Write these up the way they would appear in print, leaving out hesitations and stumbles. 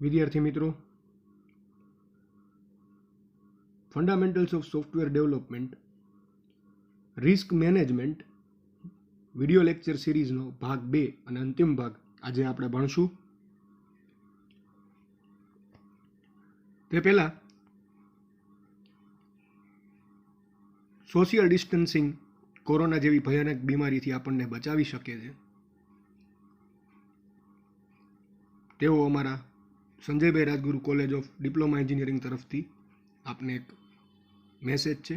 વિદ્યાર્થી મિત્રો, fundamentals of software development risk management video lecture સિરીઝનો ભાગ 2 અને અંતિમ ભાગ આજે આપણે ભણશું. તે પહેલા સોશિયલ ડિસ્ટન્સિંગ કોરોના જેવી ભયાનક બીમારીથી આપણને બચાવી શકે છે તેવો અમારા સંજયભાઈ રાજગુરુ કોલેજ ઓફ ડિપ્લોમા એન્જિનિયરિંગ તરફથી આપને એક મેસેજ છે.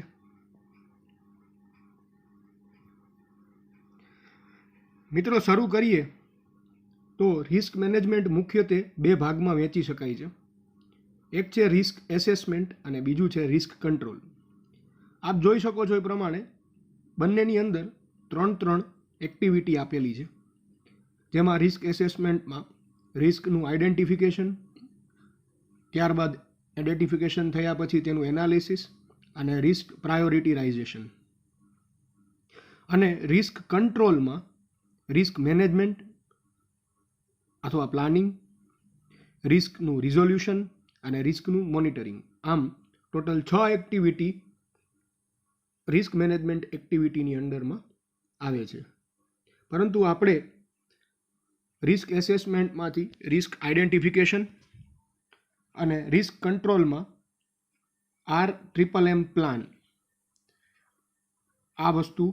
મિત્રો, શરૂ કરીએ તો રિસ્ક મેનેજમેન્ટ મુખ્યત્વે 2 ભાગમાં વહેંચી શકાય છે. એક છે રિસ્ક એસેસમેન્ટ અને બીજું છે રિસ્ક કંટ્રોલ. આપ જોઈ શકો છો એ પ્રમાણે બંનેની અંદર 3 એક્ટિવિટી આપેલી છે, જેમાં રિસ્ક એસેસમેન્ટમાં રિસ્કનું આઈડેન્ટિફિકેશન, ત્યારબાદ આઈડેન્ટિફિકેશન થયા પછી તેનું એનાલિસિસ અને રિસ્ક પ્રાયોરિટીરાઇઝેશન, અને રિસ્ક કંટ્રોલમાં રિસ્ક મેનેજમેન્ટ અથવા પ્લાનિંગ, રિસ્કનું રિઝોલ્યુશન અને રિસ્કનું મોનિટરિંગ. આમ ટોટલ 6 એક્ટિવિટી રિસ્ક મેનેજમેન્ટ એક્ટિવિટીની અંડરમાં આવે છે. પરંતુ આપણે રિસ્ક એસેસમેન્ટમાંથી રિસ્ક આઈડેન્ટિફિકેશન અને રિસ્ક કંટ્રોલમાં RMM પ્લાન આ વસ્તુ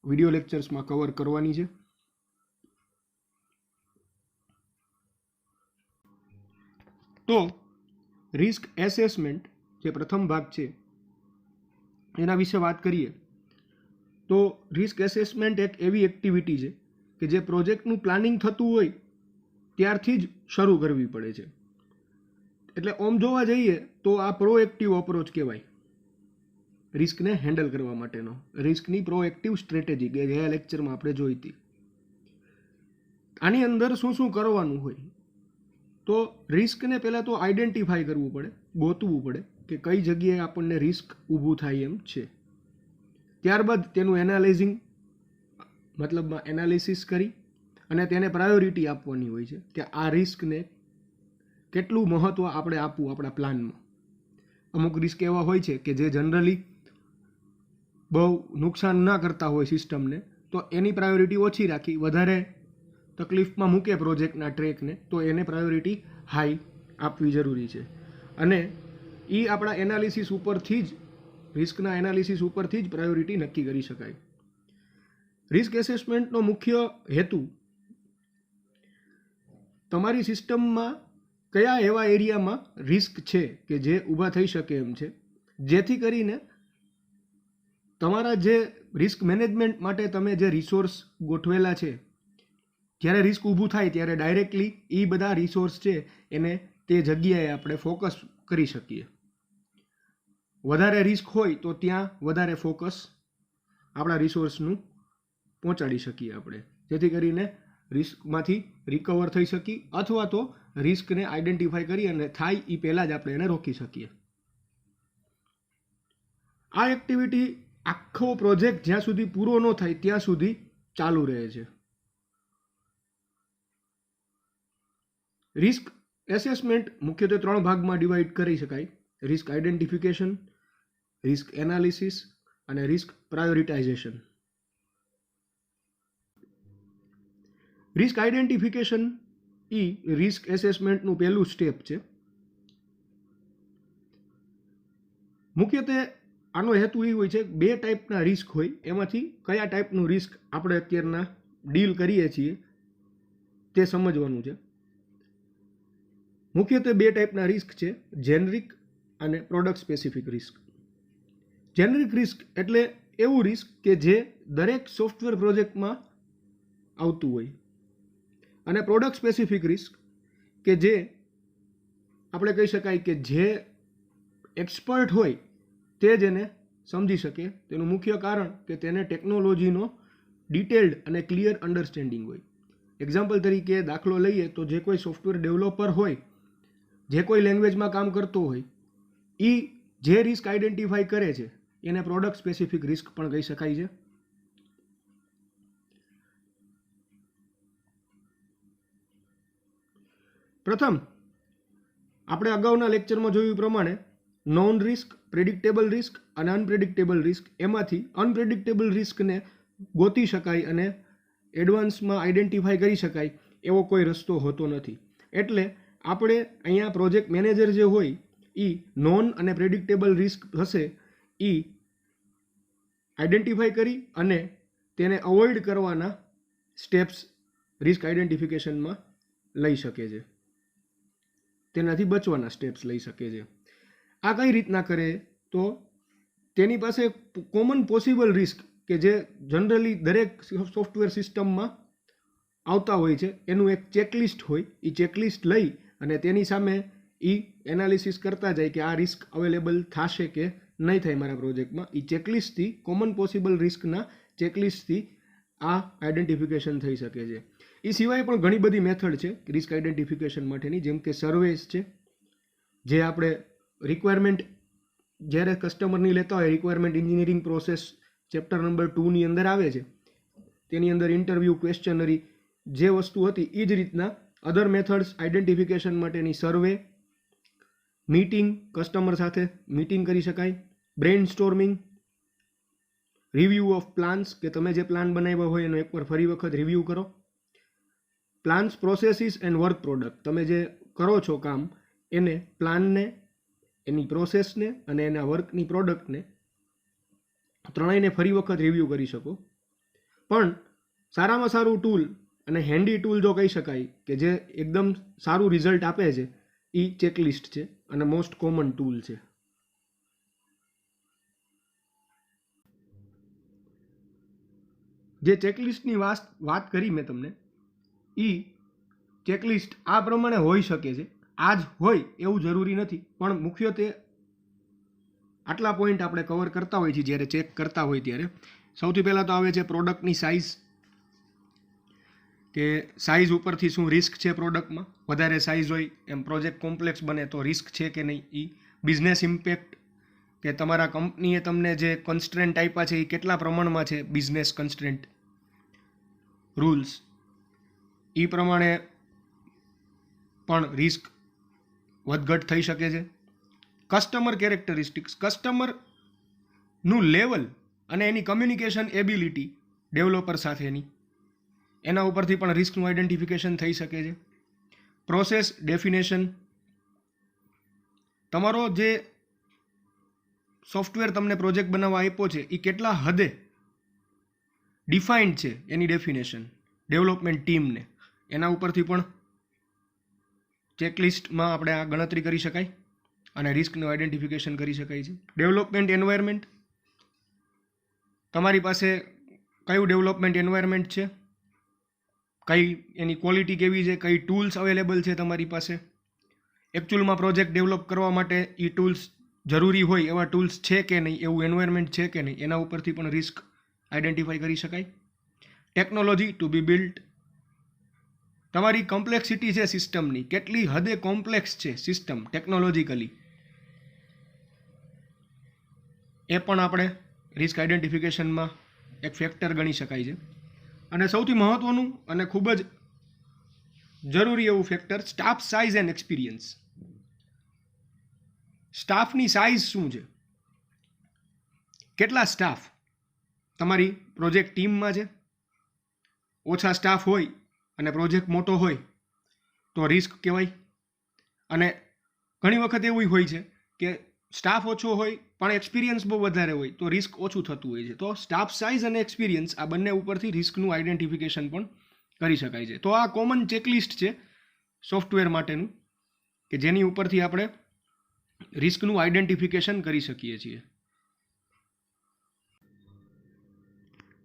વિડિયો લેક્ચર્સમાં કવર કરવાની છે. તો રિસ્ક એસેસમેન્ટ જે પ્રથમ ભાગ છે એના વિશે વાત કરીએ તો રિસ્ક એસેસમેન્ટ એક એવી એક્ટિવિટી છે કે જે પ્રોજેક્ટનું પ્લાનિંગ થતું હોય ત્યારથી જ શરૂ કરવી પડે છે. એટલે ઓમ જોવા જઈએ તો આ પ્રોએક્ટિવ અપ્રોચ કહેવાય રિસ્કને હેન્ડલ કરવા માટેનો, રિસ્કની પ્રોએક્ટિવ સ્ટ્રેટેજી કે ગયા લેક્ચરમાં આપણે જોઈ હતી. આની અંદર શું શું કરવાનું હોય તો રિસ્કને પહેલાં તો આઈડેન્ટિફાઈ કરવું પડે, ગોતવું પડે કે કઈ જગ્યાએ આપણને રિસ્ક ઊભું થાય એમ છે. ત્યારબાદ તેનું એનાલિઝિંગ મતલબમાં એનાલિસિસ કરી અને તેને પ્રાયોરિટી આપવાની હોય છે કે આ રિસ્કને કેટલું મહત્ત્વ આપણે આપવું આપણા પ્લાનમાં. અમુક રિસ્ક એવા હોય છે કે જે જનરલી બહુ નુકસાન ના કરતા હોય સિસ્ટમને, તો એની પ્રાયોરિટી ઓછી રાખી, વધારે તકલીફમાં મૂકે પ્રોજેક્ટના ટ્રેકને, તો એને પ્રાયોરિટી હાઈ આપવી જરૂરી છે. અને એ આપણા એનાલિસિસ ઉપરથી જ, રિસ્કના એનાલિસિસ ઉપરથી જ પ્રાયોરિટી નક્કી કરી શકાય. રિસ્ક એસેસમેન્ટનો મુખ્ય હેતુ તમારી સિસ્ટમમાં કયા એવા એરિયામાં રિસ્ક છે કે જે ઊભા થઈ શકે એમ છે, જેથી કરીને તમારા જે રિસ્ક મેનેજમેન્ટ માટે તમે જે રિસોર્સ ગોઠવેલા છે, જ્યારે રિસ્ક ઊભું થાય ત્યારે ડાયરેક્ટલી એ બધા રિસોર્સ છે એને તે જગ્યાએ આપણે ફોકસ કરી શકીએ. વધારે રિસ્ક હોય તો ત્યાં વધારે ફોકસ આપણા રિસોર્સનું પહોંચાડી શકીએ આપણે, જેથી કરીને રિસ્કમાંથી રિકવર થઈ શકી અથવા તો રિસ્કને આઈડેન્ટિફાઈ કરી અને થાય એ પહેલાં જ આપણે એને રોકી શકીએ. આ એક્ટિવિટી આખો પ્રોજેક્ટ જ્યાં સુધી પૂરો ન થાય ત્યાં સુધી ચાલુ રહે છે. રિસ્ક એસેસમેન્ટ મુખ્યત્વે 3 ભાગમાં ડિવાઈડ કરી શકાય: રિસ્ક આઈડેન્ટિફિકેશન, રિસ્ક એનાલિસિસ અને રિસ્ક પ્રાયોરિટાઇઝેશન. રિસ્ક આઈડેન્ટિફિકેશન એ રિસ્ક એસેસમેન્ટનું પહેલું સ્ટેપ છે. મુખ્યત્વે આનો હેતુ એ હોય છે કે 2 ટાઈપના રિસ્ક હોય, એમાંથી કયા ટાઈપનું રિસ્ક આપણે અત્યારના ડીલ કરીએ છીએ તે સમજવાનું છે. મુખ્યત્વે 2 ટાઈપના રિસ્ક છે: જેનરિક અને product specific risk. Generic risk એટલે એવું રિસ્ક કે જે દરેક સોફ્ટવેર પ્રોજેક્ટમાં આવતું હોય, અને પ્રોડક્ટ સ્પેસિફિક રિસ્ક કે જે આપણે કહી શકાય કે જે એક્સપર્ટ હોય તે જ એને સમજી શકે. તેનું મુખ્ય કારણ કે તેને ટેકનોલોજીનો ડિટેલ્ડ અને ક્લિયર અન્ડરસ્ટેન્ડિંગ હોય. એક્ઝામ્પલ તરીકે દાખલો લઈએ તો જે કોઈ સોફ્ટવેર ડેવલપર હોય, જે કોઈ લેંગ્વેજમાં કામ કરતો હોય, એ જે રિસ્ક આઈડેન્ટિફાઈ કરે છે એને પ્રોડક્ટ સ્પેસિફિક રિસ્ક પણ કહી શકાય છે. પ્રથમ આપણે અગાઉના લેક્ચરમાં જોયું પ્રમાણે નોન રિસ્ક, પ્રેડિક્ટેબલ રિસ્ક અને અનપ્રેડિક્ટેબલ રિસ્ક, એમાંથી અનપ્રેડિક્ટેબલ રિસ્કને ગોતી શકાય અને એડવાન્સમાં આઈડેન્ટિફાઈ કરી શકાય એવો કોઈ રસ્તો હોતો નથી. એટલે આપણે અહીંયા પ્રોજેક્ટ મેનેજર જે હોય એ નોન અને પ્રેડિક્ટેબલ રિસ્ક હશે એ આઈડેન્ટિફાઈ કરી અને તેને અવોઇડ કરવાના સ્ટેપ્સ રિસ્ક આઈડેન્ટિફિકેશનમાં લઈ શકે છે, તેનાથી બચવાના સ્ટેપ્સ લઈ શકે છે. આ કઈ રીતના કરે તો તેની પાસે કોમન પોસિબલ રિસ્ક કે જે જનરલી દરેક સોફ્ટવેર સિસ્ટમમાં આવતા હોય છે એનું એક ચેકલિસ્ટ હોય. એ ચેકલિસ્ટ લઈ અને તેની સામે એ એનાલિસિસ કરતા જાય કે આ રિસ્ક અવેલેબલ થશે કે નહીં થાય મારા પ્રોજેક્ટમાં. એ ચેકલિસ્ટથી, કોમન પોસિબલ રિસ્કના ચેકલિસ્ટથી આ આઈડેન્ટિફિકેશન થઈ શકે છે. એ સિવાય પણ ઘણી બધી મેથડ છે રિસ્ક આઈડેન્ટિફિકેશન માટેની, જેમ કે સર્વેસ છે, જે આપણે રિક્વાયરમેન્ટ જ્યારે કસ્ટમરની લેતા હોય, requirement engineering process chapter number 2ની અંદર આવે છે, તેની અંદર ઇન્ટરવ્યૂ, ક્વેશ્ચનરી જે વસ્તુ હતી એ જ રીતના અધર મેથડ્સ આઈડેન્ટિફિકેશન માટેની સર્વે, મીટિંગ, કસ્ટમર સાથે મીટિંગ કરી શકાય, brain storming, review of plans કે તમે જે પ્લાન બનાવ્યા હોય એનો એકવાર ફરી વખત રિવ્યૂ કરો, plans, processes and work product, તમે જે કરો છો કામ એને પ્લાનને, એની પ્રોસેસને અને એના વર્કની પ્રોડક્ટને ત્રણેયને ફરી વખત રિવ્યૂ કરી શકો. પણ સારામાં સારું ટૂલ અને હેન્ડી ટૂલ જો કહી શકાય કે જે એકદમ સારું રિઝલ્ટ આપે છે એ ચેકલિસ્ટ છે અને મોસ્ટ કોમન ટૂલ છે. જે ચેકલિસ્ટની વાત કરી મેં તમને, એ ચેકલિસ્ટ આ પ્રમાણે હોઈ શકે છે. આ જ હોય એવું જરૂરી નથી, પણ મુખ્યત્વે આટલા પોઈન્ટ આપણે કવર કરતા હોઈએ છીએ જ્યારે ચેક કરતા હોય ત્યારે. સૌથી પહેલાં તો આવે છે પ્રોડક્ટની સાઇઝ, કે સાઇઝ ઉપરથી શું રિસ્ક છે પ્રોડક્ટમાં. વધારે સાઇઝ હોય એમ પ્રોજેક્ટ કોમ્પ્લેક્સ બને તો રિસ્ક છે કે નહીં. એ બિઝનેસ ઇમ્પેક્ટ, કે તમારા કંપનીએ તમને જે કન્સ્ટ્રેન્ટ આપ્યા છે એ કેટલા પ્રમાણમાં છે, બિઝનેસ કન્સ્ટ્રેન્ટ રૂલ્સ, એ પ્રમાણે પણ રિસ્ક વધઘટ થઈ શકે છે. કસ્ટમર કેરેક્ટરિસ્ટિક્સ, કસ્ટમરનું લેવલ અને એની કમ્યુનિકેશન એબિલિટી ડેવલપર સાથેની, એના ઉપરથી પણ રિસ્કનું આઈડેન્ટિફિકેશન થઈ શકે છે. પ્રોસેસ ડેફિનેશન, તમારો જે સોફ્ટવેર તમને પ્રોજેક્ટ બનાવવા આપ્યો છે એ કેટલા હદે ડિફાઇન્ડ છે એની ડેફિનેશન ડેવલપમેન્ટ ટીમને, એના ઉપરથી પણ ચેકલિસ્ટમાં આપણે આ ગણતરી કરી શકાય અને રિસ્કનું આઈડેન્ટિફિકેશન કરી શકાય છે. ડેવલપમેન્ટ એન્વાયરમેન્ટ, તમારી પાસે કયું ડેવલપમેન્ટ એન્વાયરમેન્ટ છે, કઈ એની ક્વોલિટી કેવી છે, કઈ ટૂલ્સ અવેલેબલ છે તમારી પાસે, એકચ્યુઅલમાં પ્રોજેક્ટ ડેવલપ કરવા માટે એ ટૂલ્સ જરૂરી હોય એવા ટૂલ્સ છે કે નહીં, એવું એન્વાયરમેન્ટ છે કે નહીં, એના ઉપરથી પણ રિસ્ક આઈડેન્ટિફાઈ કરી શકાય. ટેકનોલોજી ટુ બી બિલ્ટ, તમારી કોમ્પ્લેક્સિટી છે સિસ્ટમની, કેટલી હદે કોમ્પ્લેક્સ છે સિસ્ટમ ટેકનોલોજીકલી, એ પણ આપણે રિસ્ક આઈડેન્ટિફિકેશનમાં એક ફેક્ટર ગણી શકાય છે. અને સૌથી મહત્ત્વનું અને ખૂબ જ જરૂરી એવું factor, staff size and experience. સ્ટાફની સાઇઝ શું છે, કેટલા સ્ટાફ તમારી પ્રોજેક્ટ ટીમમાં છે. ઓછા સ્ટાફ હોય અને પ્રોજેક્ટ મોટો હોય તો રિસ્ક કહેવાય. અને ઘણી વખત એવું હોય છે કે સ્ટાફ ઓછો હોય પણ એક્સપિરિયન્સ બહુ વધારે હોય તો રિસ્ક ઓછું થતું હોય છે. તો સ્ટાફ સાઇઝ અને એક્સપિરિયન્સ આ બંને ઉપરથી રિસ્કનું આઈડેન્ટિફિકેશન પણ કરી શકાય છે. તો આ કોમન ચેકલિસ્ટ છે સોફ્ટવેર માટેનું કે જેની ઉપરથી આપણે રિસ્કનું આઈડેન્ટિફિકેશન કરી શકીએ છીએ.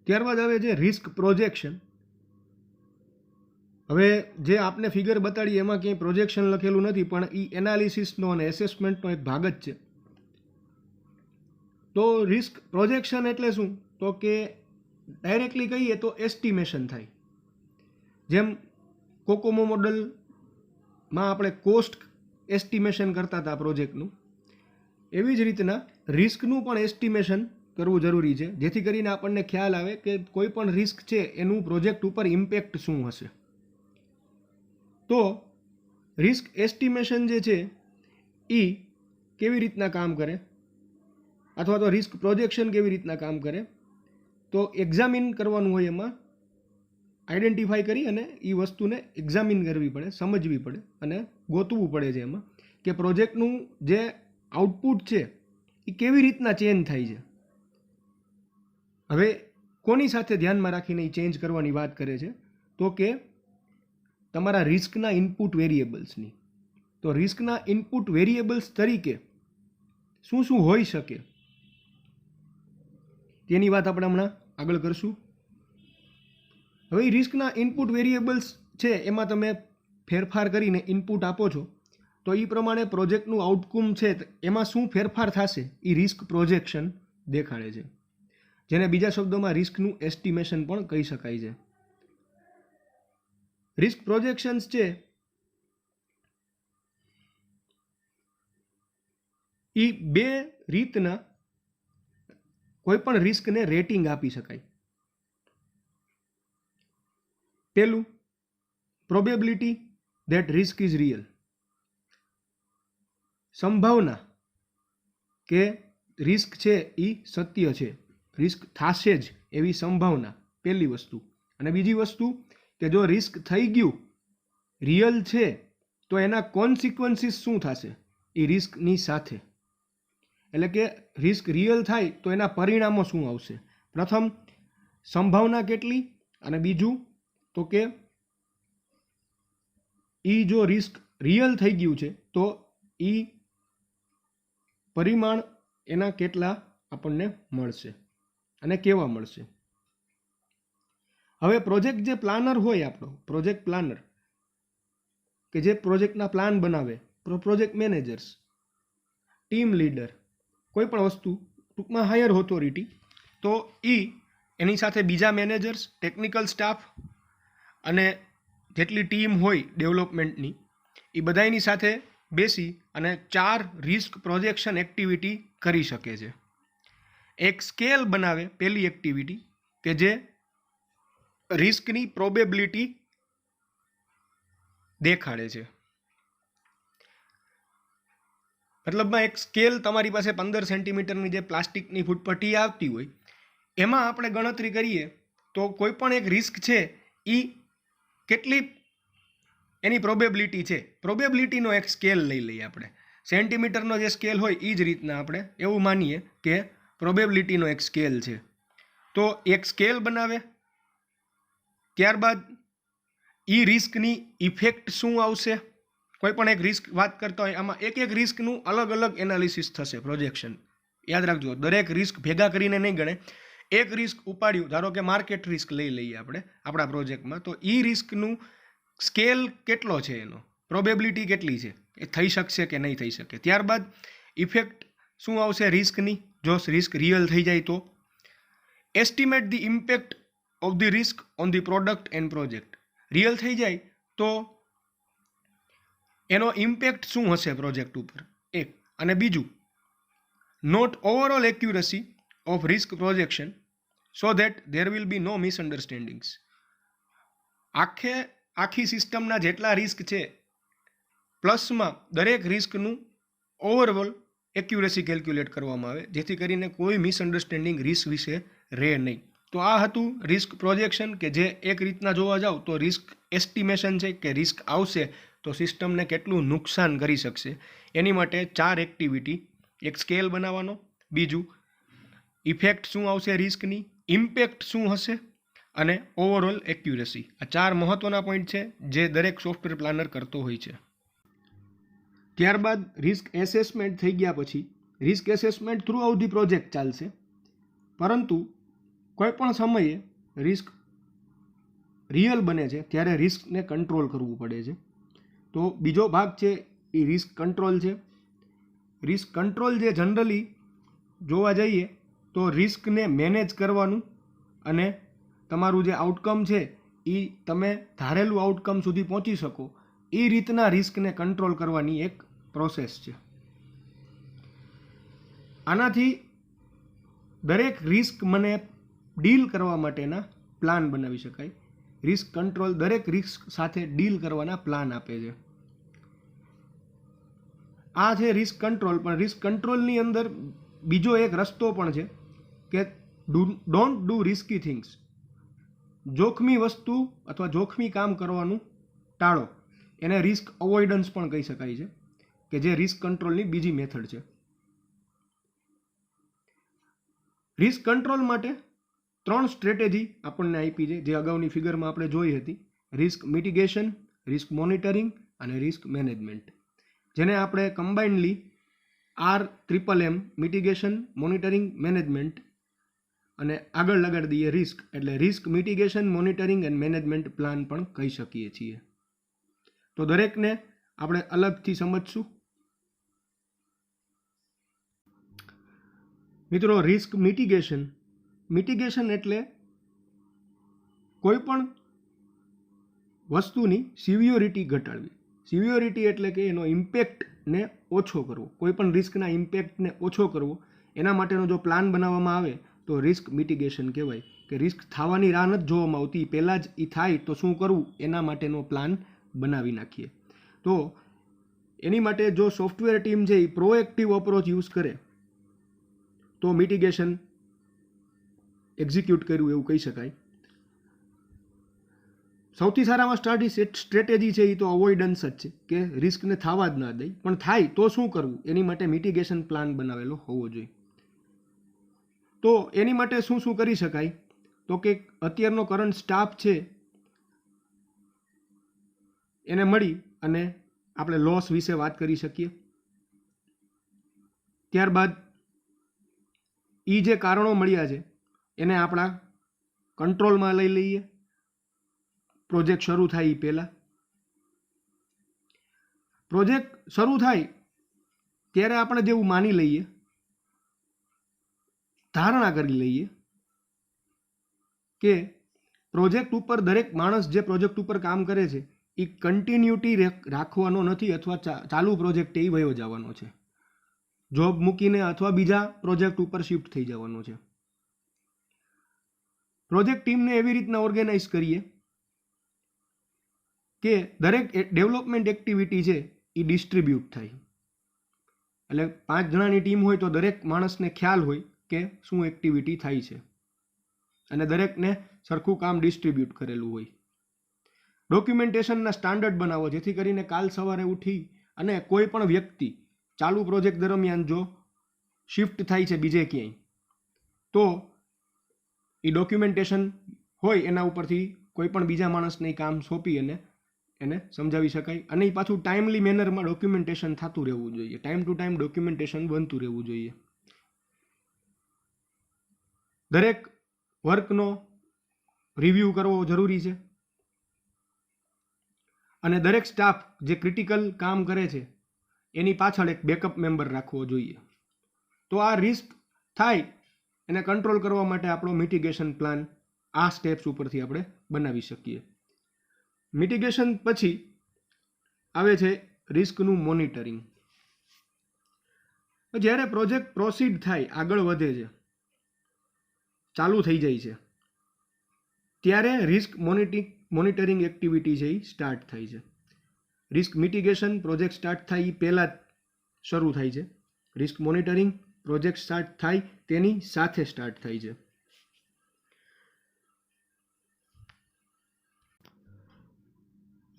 ત્યારબાદ આવે છે રિસ્ક પ્રોજેક્શન. હવે જે આપને ફિગર બતાડી એમાં ક્યાંય પ્રોજેક્શન લખેલું નથી, પણ એ એનાલિસિસનો અને એસેસમેન્ટનો એક ભાગ જ છે. તો રિસ્ક પ્રોજેક્શન એટલે શું, તો કે ડાયરેક્ટલી કહીએ તો એસ્ટિમેશન થાય. જેમ કોકોમો મોડલમાં આપણે કોસ્ટ એસ્ટિમેશન કરતા હતા પ્રોજેક્ટનું, એવી જ રીતના રિસ્કનું પણ એસ્ટિમેશન કરવું જરૂરી છે, જેથી કરીને આપણને ખ્યાલ આવે કે કોઈ પણ રિસ્ક છે એનું પ્રોજેક્ટ ઉપર ઇમ્પેક્ટ શું હશે. તો રિસ્ક એસ્ટિમેશન જે છે એ કેવી રીતના કામ કરે અથવા તો રિસ્ક પ્રોજેક્શન કેવી રીતના કામ કરે, તો એક્ઝામિન કરવાનું હોય, એમાં આઈડેન્ટિફાઈ કરી અને એ વસ્તુને એક્ઝામિન કરવી પડે, સમજવી પડે અને ગોતવું પડે છે એમાં કે પ્રોજેક્ટનું જે આઉટપુટ છે એ કેવી રીતના ચેન્જ થાય છે. હવે કોની સાથે ધ્યાનમાં રાખીને એ ચેન્જ કરવાની વાત કરે છે, તો કે તમારા રિસ્કના ઇનપુટ વેરિયેબલ્સની. તો રિસ્કના ઇનપુટ વેરિયેબલ્સ તરીકે શું શું હોઈ શકે તેની વાત આપણે હમણાં આગળ કરશું. હવે એ રિસ્કના ઇનપુટ વેરિયેબલ્સ છે એમાં તમે ફેરફાર કરીને ઇનપુટ આપો છો, તો એ પ્રમાણે પ્રોજેક્ટનું આઉટકમ છે એમાં શું ફેરફાર થશે એ રિસ્ક પ્રોજેક્શન દેખાડે છે, જેને બીજા શબ્દોમાં રિસ્કનું એસ્ટિમેશન પણ કહી શકાય છે. રિસ્ક પ્રોજેક્શન્સ છે એ બે રીતના કોઈ પણ રિસ્કને રેટિંગ આપી શકાય. પહેલું, probability that risk is real, સંભાવના કે રિસ્ક છે એ સત્ય છે, રિસ્ક થશે જ એવી સંભાવના, પહેલી વસ્તુ. અને બીજી વસ્તુ કે જો રિસ્ક થઈ ગયું, રિયલ છે, તો એના કોન્સિક્વન્સીસ શું થશે એ રિસ્કની સાથે. એટલે કે રિસ્ક રિયલ થાય તો એના પરિણામો શું આવશે. પ્રથમ સંભાવના કેટલી, અને બીજું તો કે એ જો રિસ્ક રિયલ થઈ ગયું છે તો એ પરિમાણ એના કેટલા આપણને મળશે અને કેવા મળશે. હવે પ્રોજેક્ટ જે પ્લાનર હોય, આપણો પ્રોજેક્ટ પ્લાનર કે જે પ્રોજેક્ટના પ્લાન બનાવે, પ્રોજેક્ટ મેનેજર્સ, ટીમ લીડર, કોઈ પણ વસ્તુ ટૂંકમાં હાયર ઓથોરિટી, તો એની સાથે બીજા મેનેજર્સ, ટેકનિકલ સ્ટાફ અને જેટલી ટીમ હોય ડેવલપમેન્ટની, એ બધાની સાથે બેસી અને 4 રિસ્ક પ્રોજેક્શન એક્ટિવિટી કરી શકે છે. એક સ્કેલ બનાવે, પહેલી એક્ટિવિટી કે જે રિસ્કની પ્રોબેબિલિટી દેખાડે છે. મતલબમાં એક સ્કેલ તમારી પાસે 15 સેન્ટીમીટરની જે પ્લાસ્ટિકની ફૂટપટ્ટી આવતી હોય, એમાં આપણે ગણતરી કરીએ તો કોઈ પણ એક રિસ્ક છે એ કેટલી એની પ્રોબેબિલિટી છે. પ્રોબેબિલિટીનો એક સ્કેલ લઈ લઈએ આપણે. સેન્ટીમીટરનો જે સ્કેલ હોય એ જ રીતના આપણે એવું માનીએ કે પ્રોબેબિલિટીનો એક સ્કેલ છે. તો એક સ્કેલ બનાવે, ત્યારબાદ એ રિસ્કની ઇફેક્ટ શું આવશે. કોઈ પણ એક રિસ્ક વાત કરતા હોય, આમાં એક એક રિસ્કનું અલગ અલગ એનાલિસિસ થશે, પ્રોજેક્શન. યાદ રાખજો, દરેક રિસ્ક ભેગા કરીને નહીં ગણે. એક રિસ્ક ઉપાડ્યું, ધારો કે માર્કેટ રિસ્ક લઈ લઈએ આપણે આપણા પ્રોજેક્ટમાં, તો એ રિસ્કનું સ્કેલ કેટલો છે, એનો પ્રોબેબિલિટી કેટલી છે, એ થઈ શકશે કે નહીં થઈ શકે. ત્યારબાદ ઇફેક્ટ શું આવશે રિસ્કની, જો રિસ્ક રિયલ થઈ જાય તો. Estimate the impact of the risk on the product and project. Real થઈ જાય તો એનો ઇમ્પેક્ટ શું હશે પ્રોજેક્ટ ઉપર, એક. અને બીજું, note overall accuracy of risk projection so that there will be no misunderstandings. આખી સિસ્ટમના જેટલા રિસ્ક છે, પ્લસમાં દરેક રિસ્કનું ઓવરઓલ એક્યુરેસી કેલ્ક્યુલેટ કરવામાં આવે, જેથી કરીને કોઈ મિસઅન્ડરસ્ટેન્ડિંગ રિસ્ક વિશે રહે નહીં. તો આ હતું રિસ્ક પ્રોજેક્શન, કે જે એક રીતના જોવા જાવ તો રિસ્ક એસ્ટિમેશન છે, કે રિસ્ક આવશે તો સિસ્ટમને કેટલું નુકસાન કરી શકશે. એની માટે 4 એક્ટિવિટી, એક સ્કેલ બનાવવાનો, બીજું ઇફેક્ટ શું આવશે રિસ્કની, ઇમ્પેક્ટ શું હશે, અને ઓવરઓલ એક્યુરેસી. આ 4 મહત્વના પોઈન્ટ છે જે દરેક સોફ્ટવેર પ્લાનર કરતો હોય છે. ત્યારબાદ રિસ્ક એસેસમેન્ટ થઈ ગયા પછી risk assessment through out the project ચાલશે, પરંતુ કોઈ પણ સમયે રિસ્ક રિયલ બને છે ત્યારે રિસ્કને કંટ્રોલ કરવું પડે છે. તો બીજો ભાગ છે એ રિસ્ક કંટ્રોલ છે. રિસ્ક કંટ્રોલ જે જનરલી જોવા જઈએ તો રિસ્કને મેનેજ કરવાનું અને તમારું જે આઉટકમ છે એ તમે ધારેલું આઉટકમ સુધી પહોંચી શકો એ રીતના રિસ્કને કંટ્રોલ કરવાની એક પ્રોસેસ છે. આનાથી દરેક રિસ્ક મને ડીલ કરવા માટેના પ્લાન બનાવી શકાય. રિસ્ક કંટ્રોલ દરેક રિસ્ક સાથે ડીલ કરવાના પ્લાન આપે છે. આ છે રિસ્ક કંટ્રોલ. પણ રિસ્ક કંટ્રોલની અંદર બીજો એક રસ્તો પણ છે કે ડોન્ટ ડુ રિસ્કી થિંગ્સ. જોખમી વસ્તુ અથવા જોખમી કામ કરવાનું ટાળો. એને રિસ્ક અવોઇડન્સ પણ કહી શકાય છે, કે જે રિસ્ક કંટ્રોલની બીજી મેથડ છે. રિસ્ક કંટ્રોલ માટે 3 સ્ટ્રેટેજી આપણને આપી છે, જે અગાઉની ફિગરમાં આપણે જોઈ હતી. રિસ્ક મિટિગેશન, રિસ્ક મોનિટરિંગ અને રિસ્ક મેનેજમેન્ટ, જેને આપણે કમ્બાઇન્ડલી RMM મિટિગેશન, મોનિટરિંગ, મેનેજમેન્ટ અને આગળ લગાડી દઈએ રિસ્ક, એટલે risk mitigation, monitoring and management plan પણ કહી શકીએ છીએ. તો દરેકને આપણે અલગથી સમજશું. મિત્રો, રિસ્ક મિટિગેશન એટલે કોઈ પણ વસ્તુની સિવિયોરિટી ઘટાડવી. સિવિયોરિટી એટલે કે એનો ઇમ્પેક્ટને ઓછો કરવો, કોઈ પણ રિસ્કના ઇમ્પેક્ટને ઓછો કરવો. એના માટેનો જો પ્લાન બનાવવામાં આવે તો રિસ્ક મિટિગેશન કહેવાય. કે રિસ્ક થવાની રાહ નથી જોવામાં આવતી, પહેલાં જ એ થાય તો શું કરવું એના માટેનો પ્લાન બનાવી નાખીએ. તો એની માટે જો સોફ્ટવેર ટીમ છે એ પ્રોએક્ટિવ અપ્રોચ યુઝ કરે તો મિટિગેશન એક્ઝિક્યુટ કર્યું એવું કહી શકાય. સૌથી સારામાં સ્ટ્રેટેજી છે એ તો અવોઇડન્સ જ છે, કે રિસ્કને થવા જ ના દે. પણ થાય તો શું કરવું એની માટે મિટિગેશન પ્લાન બનાવેલો હોવો જોઈએ. તો એની માટે શું શું કરી શકાય? તો કે અત્યારનો કરંટ સ્ટાફ છે એને મળી અને આપણે લોસ વિશે વાત કરી શકીએ. ત્યારબાદ એ જે કારણો મળ્યા છે એને આપણા કંટ્રોલમાં લઈ લઈએ પ્રોજેક્ટ શરૂ થાય એ પહેલાં. પ્રોજેક્ટ શરૂ થાય ત્યારે આપણે જેવું માની લઈએ, ધારણા કરી લઈએ કે પ્રોજેક્ટ ઉપર દરેક માણસ જે પ્રોજેક્ટ ઉપર કામ કરે છે એ કન્ટિન્યુટી રાખવાનો નથી, અથવા ચાલુ પ્રોજેક્ટ એ વયો જવાનો છે, જોબ મૂકીને અથવા બીજા પ્રોજેક્ટ ઉપર શિફ્ટ થઈ જવાનો છે. પ્રોજેક્ટ ટીમને એવી રીતના ઓર્ગેનાઇઝ કરીએ કે દરેક ડેવલપમેન્ટ એક્ટિવિટી છે એ ડિસ્ટ્રીબ્યુટ થાય. એટલે 5 જણાની ટીમ હોય તો દરેક માણસને ખ્યાલ હોય કે શું એક્ટિવિટી થાય છે અને દરેકને સરખું કામ ડિસ્ટ્રીબ્યુટ કરેલું હોય. ડોક્યુમેન્ટેશનના સ્ટાન્ડર્ડ બનાવો, જેથી કરીને કાલ સવારે ઉઠી અને કોઈ પણ વ્યક્તિ ચાલુ પ્રોજેક્ટ દરમિયાન જો શિફ્ટ થાય છે બીજે ક્યાંય તો એ ડોક્યુમેન્ટેશન હોય એના ઉપરથી કોઈ પણ બીજા માણસને કામ સોંપી અને એને સમજાવી શકાય. અને એ પાછું ટાઈમલી મેનરમાં ડોક્યુમેન્ટેશન થતું રહેવું જોઈએ, ટાઈમ ટુ ટાઈમ ડોક્યુમેન્ટેશન બનતું રહેવું જોઈએ. દરેક વર્કનો રિવ્યૂ કરવો જરૂરી છે અને દરેક સ્ટાફ જે ક્રિટિકલ કામ કરે છે એની પાછળ એક બેકઅપ મેમ્બર રાખવો જોઈએ. તો આ રિસ્ક થાય એને કંટ્રોલ કરવા માટે આપણો મિટિગેશન પ્લાન આ સ્ટેપ્સ ઉપરથી આપણે બનાવી શકીએ. મિટિગેશન પછી આવે છે રિસ્કનું મોનિટરિંગ. જ્યારે પ્રોજેક્ટ પ્રોસીડ થાય, આગળ વધે છે, ચાલુ થઈ જાય છે, ત્યારે રિસ્ક મોનિટરિંગ એક્ટિવિટી છે એ સ્ટાર્ટ થાય છે. રિસ્ક મિટિગેશન પ્રોજેક્ટ સ્ટાર્ટ થાય એ પહેલાં જ શરૂ થાય છે. રિસ્ક મોનિટરિંગ પ્રોજેક્ટ સ્ટાર્ટ થાય તેની સાથે સ્ટાર્ટ થાય છે.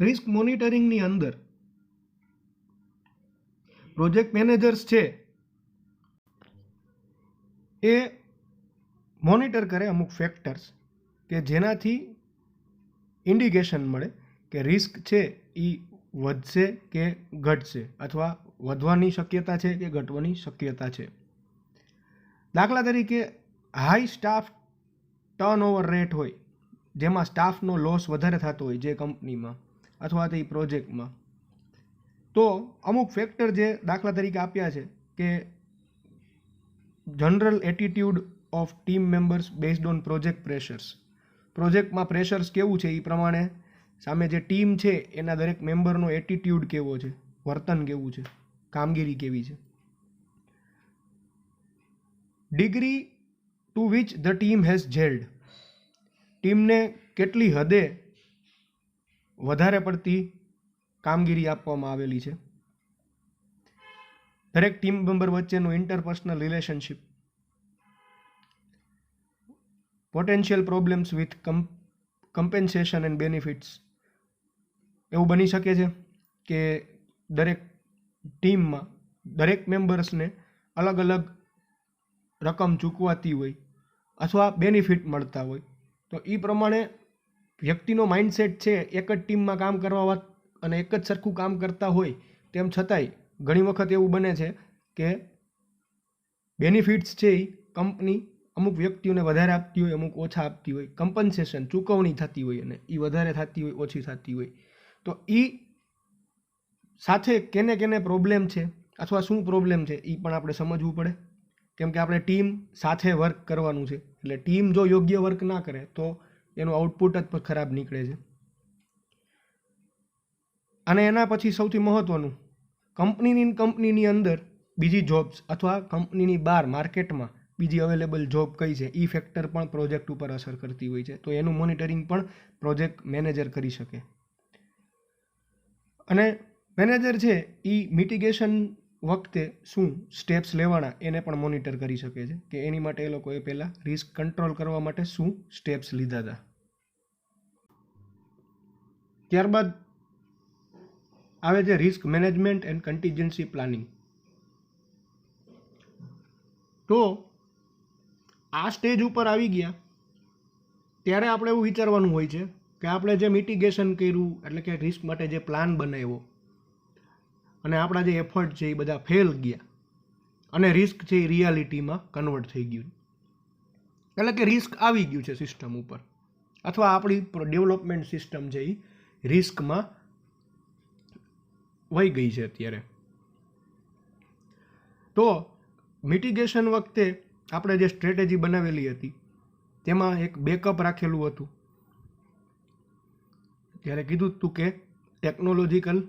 રિસ્ક મોનિટરિંગની અંદર પ્રોજેક્ટ મેનેજર્સ છે એ મોનિટર કરે અમુક ફેક્ટર્સ કે જેનાથી ઇન્ડિકેશન મળે કે રિસ્ક છે એ વધશે કે ઘટશે, અથવા વધવાની શક્યતા છે કે ઘટવાની શક્યતા છે. દાખલા તરીકે હાઈ સ્ટાફ ટર્નઓવર રેટ હોય, જેમાં સ્ટાફનો લોસ વધારે થતો હોય જે કંપનીમાં અથવા તે પ્રોજેક્ટમાં, તો અમુક ફેક્ટર જે દાખલા તરીકે આપ્યા છે કે general attitude of team members based on project pressures. પ્રોજેક્ટમાં પ્રેશર્સ કેવું છે એ પ્રમાણે સામે જે ટીમ છે એના દરેક મેમ્બરનો એટીટ્યુડ કેવો છે, વર્તન કેવું છે, કામગીરી કેવી છે. Degree to which the team has gelled, ટીમને કેટલી હદે વધારે પડતી કામગીરી આપવામાં આવેલી છે. દરેક ટીમ મેમ્બર વચ્ચેનું interpersonal relationship, potential problems with compensation and benefits. એવું બની શકે છે કે દરેક ટીમમાં દરેક મેમ્બર્સને અલગ અલગ રકમ ચૂકવાતી હોય અથવા બેનિફિટ મળતા હોય. તો એ પ્રમાણે વ્યક્તિનો માઇન્ડસેટ છે એક જ ટીમમાં કામ કરવા અને એક જ સરખું કામ કરતા હોય તેમ છતાંય ઘણી વખત એવું બને છે કે બેનિફિટ્સ છે એ કંપની અમુક વ્યક્તિઓને વધારે આપતી હોય, અમુક ઓછા આપતી હોય, કમ્પન્સેશન ચૂકવણી થતી હોય અને એ વધારે થતી હોય, ઓછી થતી હોય. તો એ સાથે કેને કેને પ્રોબ્લેમ છે અથવા શું પ્રોબ્લેમ છે એ પણ આપણે સમજવું પડે, કેમ કે આપણે ટીમ સાથે વર્ક કરવાનું છે. એટલે ટીમ જો યોગ્ય વર્ક ના કરે તો એનું આઉટપુટ જ ખરાબ નીકળે છે. અને એના પછી સૌથી મહત્ત્વનું, કંપનીની અંદર બીજી જોબ્સ અથવા કંપનીની બહાર માર્કેટમાં બીજી અવેલેબલ જોબ કઈ છે એ ફેક્ટર પણ પ્રોજેક્ટ ઉપર અસર કરતી હોય છે. તો એનું મોનિટરિંગ પણ પ્રોજેક્ટ મેનેજર કરી શકે. અને મેનેજર છે એ મિટિગેશન વખતે શું સ્ટેપ્સ લેવાના એને પણ મોનિટર કરી શકે છે કે એની માટે એ લોકોએ પહેલાં રિસ્ક કંટ્રોલ કરવા માટે શું સ્ટેપ્સ લીધા હતા. ત્યારબાદ આવે છે risk management and contingency planning. તો આ સ્ટેજ ઉપર આવી ગયા ત્યારે આપણે એવું વિચારવાનું હોય છે કે આપણે જે મિટિગેશન કર્યું એટલે કે રિસ્ક માટે જે પ્લાન બનાવ્યો અને આપણા જે એફર્ટ છે એ બધા ફેલ ગયા અને રિસ્ક છે એ રિયાલિટીમાં કન્વર્ટ થઈ ગયું, એટલે કે રિસ્ક આવી ગયું છે સિસ્ટમ ઉપર અથવા આપણી ડેવલપમેન્ટ સિસ્ટમ છે એ રિસ્કમાં વહી ગઈ છે અત્યારે. તો મિટિગેશન વખતે આપણે જે સ્ટ્રેટેજી બનાવેલી હતી તેમાં એક બેકઅપ રાખેલું હતું. ત્યારે કીધું હતું કે ટેકનોલોજીકલ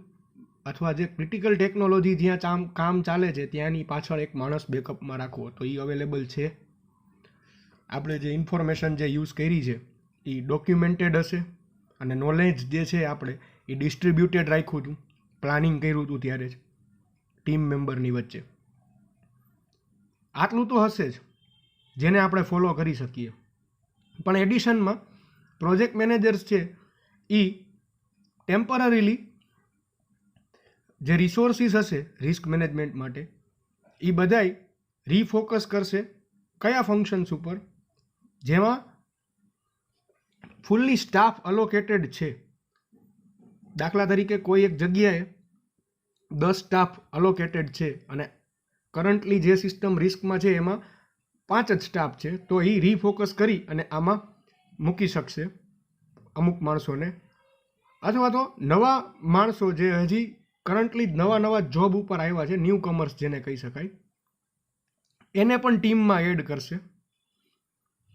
અથવા જે ક્રિટિકલ ટેકનોલોજી જ્યાં કામ ચાલે છે ત્યાંની પાછળ એક માણસ બેકઅપમાં રાખવો, તો એ અવેલેબલ છે. આપણે જે ઇન્ફોર્મેશન જે યુઝ કરી છે એ ડોક્યુમેન્ટેડ હશે અને નોલેજ જે છે આપણે એ ડિસ્ટ્રીબ્યુટેડ રાખ્યું હતું, પ્લાનિંગ કર્યું હતું ત્યારે જ ટીમ મેમ્બરની વચ્ચે. આટલું તો હશે જ જેને આપણે ફોલો કરી શકીએ. પણ એડિશનમાં પ્રોજેક્ટ મેનેજર્સ છે એ ટેમ્પરરીલી જે રિસોર્સિસ હશે રિસ્ક મેનેજમેન્ટ માટે એ બધાય રીફોકસ કરશે કયા ફંક્શન્સ ઉપર જેમાં ફૂલ્લી સ્ટાફ અલોકેટેડ છે. દાખલા તરીકે કોઈ એક જગ્યાએ 10 સ્ટાફ અલોકેટેડ છે અને કરન્ટલી જે સિસ્ટમ રિસ્કમાં છે એમાં 5 જ સ્ટાફ છે, તો એ રીફોકસ કરી અને આમાં મૂકી શકશે અમુક માણસોને, અથવા તો નવા માણસો જે હજી કરન્ટલી નવા જોબ ઉપર આવ્યા છે, ન્યૂ કમર્સ જેને કહી શકાય, એને પણ ટીમમાં એડ કરશે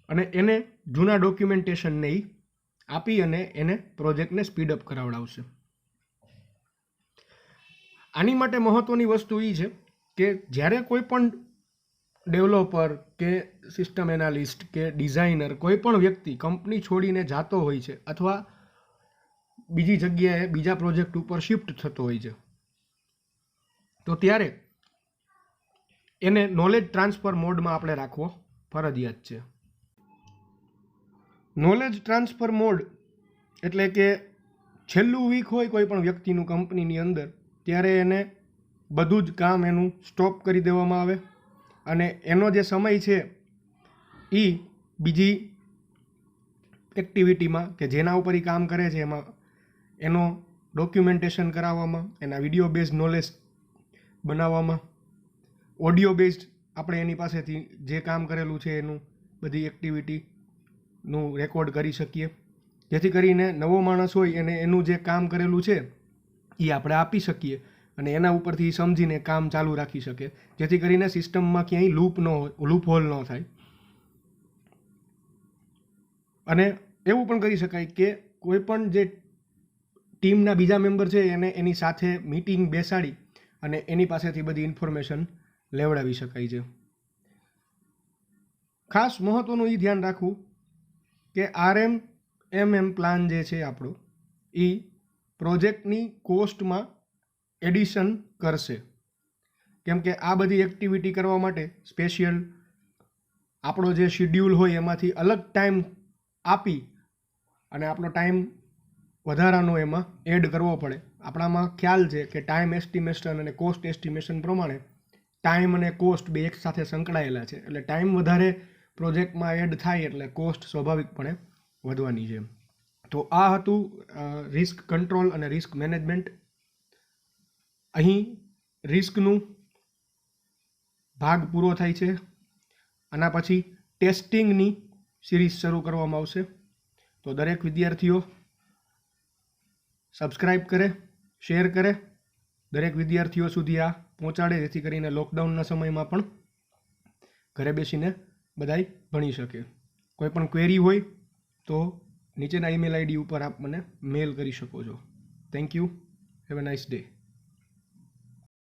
અને એને જૂના ડોક્યુમેન્ટેશનને આપી અને એને પ્રોજેક્ટને સ્પીડઅપ કરાવડાવશે. આની માટે મહત્ત્વની વસ્તુ એ છે કે જ્યારે કોઈ પણ ડેવલપર કે સિસ્ટમ એનાલિસ્ટ કે ડિઝાઇનર કોઈ પણ વ્યક્તિ કંપની છોડીને જતો હોય છે અથવા બીજી જગ્યાએ બીજા પ્રોજેક્ટ ઉપર શિફ્ટ થતો હોય છે, તો ત્યારે એને નોલેજ ટ્રાન્સફર મોડમાં આપણે રાખવો ફરજિયાત છે. નોલેજ ટ્રાન્સફર મોડ એટલે કે છેલ્લું વીક હોય કોઈ પણ વ્યક્તિનું કંપનીની અંદર ત્યારે એને બધું જ કામ એનું સ્ટોપ કરી દેવામાં આવે અને એનો જે સમય છે એ બીજી એક્ટિવિટીમાં કે જેના ઉપર એ કામ કરે છે એમાં એનો ડોક્યુમેન્ટેશન કરાવવામાં, એના વિડીયો બેઝડ નોલેજ બનાવવામાં, ઓડિયો બેઝડ આપણે એની પાસેથી જે કામ કરેલું છે એનું બધી એક્ટિવિટીનું રેકોર્ડ કરી શકીએ, જેથી કરીને નવો માણસ હોય એને એનું જે કામ કરેલું છે એ આપણે આપી શકીએ અને એના ઉપરથી સમજીને કામ ચાલુ રાખી શકે, જેથી કરીને સિસ્ટમમાં ક્યાંય લૂપ હોલ ન થાય. અને એવું પણ કરી શકાય કે કોઈ પણ જે ટીમના બીજા મેમ્બર છે એને એની સાથે મીટિંગ બેસાડી અને એની પાસેથી બધી ઇન્ફોર્મેશન લેવડાવી શકાય છે. ખાસ મહત્ત્વનું એ ધ્યાન રાખવું કે RMMM પ્લાન જે છે આપણો એ પ્રોજેક્ટની કોસ્ટમાં એડિશન કરશે. કેમ કે આ બધી એક્ટિવિટી કરવા માટે સ્પેશિયલ આપણો જે શિડ્યુલ હોય એમાંથી અલગ ટાઈમ આપી અને આપણો ટાઈમ વધારાનો એમાં એડ કરવો પડે. આપણામાં ખ્યાલ છે કે ટાઈમ એસ્ટિમેશન અને કોસ્ટ એસ્ટિમેશન પ્રમાણે ટાઈમ અને કોસ્ટ બે એક સાથે સંકળાયેલા છે. એટલે ટાઈમ વધારે પ્રોજેક્ટમાં એડ થાય એટલે કોસ્ટ સ્વાભાવિકપણે વધવાની છે. તો આ હતું રિસ્ક કંટ્રોલ અને રિસ્ક મેનેજમેન્ટ. અહીં રિસ્કનું ભાગ પૂરો થાય છે. આના પછી ટેસ્ટિંગની સિરીઝ શરૂ કરવામાં આવશે. તો દરેક વિદ્યાર્થીઓ સબસ્ક્રાઈબ કરે, શેર કરે, દરેક વિદ્યાર્થીઓ સુધી આ પહોંચાડે, જેથી કરીને લોકડાઉનના સમયમાં પણ ઘરે બેસીને બધાય ભણી શકે. કોઈ પણ ક્વેરી હોય તો નીચેના ઈમેલ આઈડી ઉપર આપ મને મેલ કરી શકો છો. Thank you. Have a nice day.